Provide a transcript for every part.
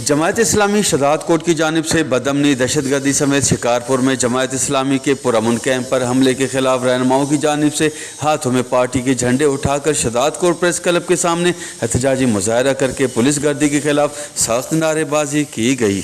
जमायत इस्लामी शदात coat की जानिब से बदअमनी, दहशतगर्दी समेत शिकारपुर में जमायत इस्लामी के पुरअमन कैंप पर हमले के खिलाफ रहनुमाओं की जानिब से हाथों में पार्टी के झंडे उठाकर शदात कोट प्रेस क्लब के सामने एहतजाजी मुजाहरा करके पुलिस गर्दी के खिलाफ सख्त नारेबाजी की गई।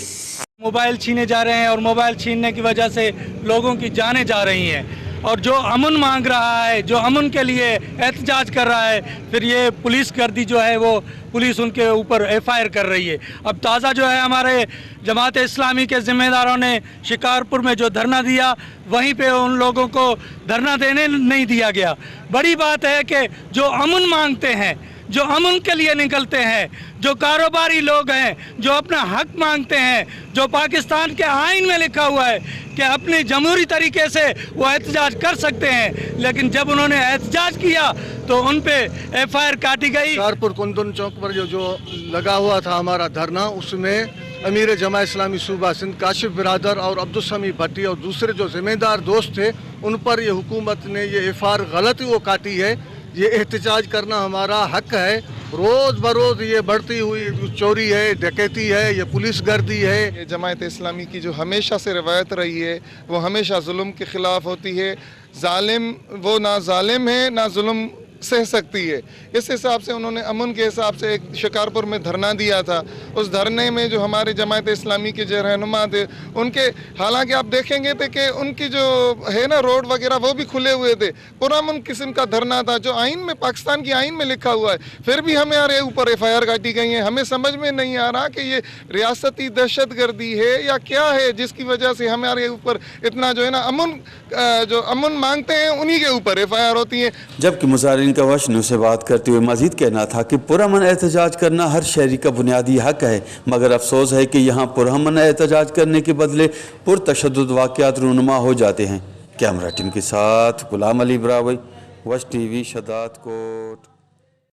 मोबाइल छीने जा रहे हैं और मोबाइल छीनने की वजह से लोगों की जानें जा रही हैं, और जो अमन मांग रहा है, जो अमन के लिए एहतजाज कर रहा है, फिर ये पुलिस गर्दी जो है वो पुलिस उनके ऊपर एफआईआर कर रही है। अब ताज़ा जो है हमारे जमात इस्लामी के ज़िम्मेदारों ने शिकारपुर में जो धरना दिया, वहीं पे उन लोगों को धरना देने नहीं दिया गया। बड़ी बात है कि जो अमन मांगते हैं, जो अमन के लिए निकलते हैं, जो कारोबारी लोग हैं, जो अपना हक मांगते हैं, जो पाकिस्तान के आइन में लिखा हुआ है कि अपने जमहूरी तरीके से वो एहतजाज कर सकते हैं, लेकिन जब उन्होंने एहतजाज किया तो उन पे एफआईआर काटी गई। शिकारपुर कुंदन चौक पर जो लगा हुआ था हमारा धरना, उसमें अमीर जमात इस्लामी सूबा सिंध काशिफ बिरादर और अब्दुल समी भट्टी और दूसरे जो जिम्मेदार दोस्त थे, उन पर ये हुकूमत ने ये एफआईआर गलत वो काटी है। ये एहतजाज करना हमारा हक है। रोज़ बरोज़ ये बढ़ती हुई चोरी है, डकैती है, ये पुलिस गर्दी है। जमात इस्लामी की जो हमेशा से रवायत रही है वो हमेशा जुल्म के ख़िलाफ़ होती है। जालिम वो ना जालिम है ना जुल्म सह सकती है। इस हिसाब से उन्होंने अमन के हिसाब से एक शिकारपुर में धरना दिया था। उस धरने में जो हमारे जमात इस्लामी के जो रहनुमा थे, उनके हालांकि आप देखेंगे थे कि उनकी जो है ना रोड वगैरह वो भी खुले हुए थे। पुरअमन किस्म का धरना था जो आइन में, पाकिस्तान की आइन में लिखा हुआ है। फिर भी हमारे ऊपर एफआईआर काटी गई है। हमें समझ में नहीं आ रहा कि ये रियासती दहशत गर्दी है या क्या है, जिसकी वजह से हमारे ऊपर इतना जो है ना जो अमन मांगते हैं उन्हीं के ऊपर एफआईआर होती है। जबकि मुजाहिरीन का वश न्यूज़ से बात करते हुए मजीद कहना था कि पुरअमन एहतजाज करना हर शहरी का बुनियादी हक है, मगर अफसोस है कि यहाँ पुरअमन एहतजाज करने के बदले पुरतशद्दुद वाक़यात रूनुमा हो जाते हैं। कैमरा टीम के साथ गुलाम अली ब्रावई, वश टीवी, शदात कोट।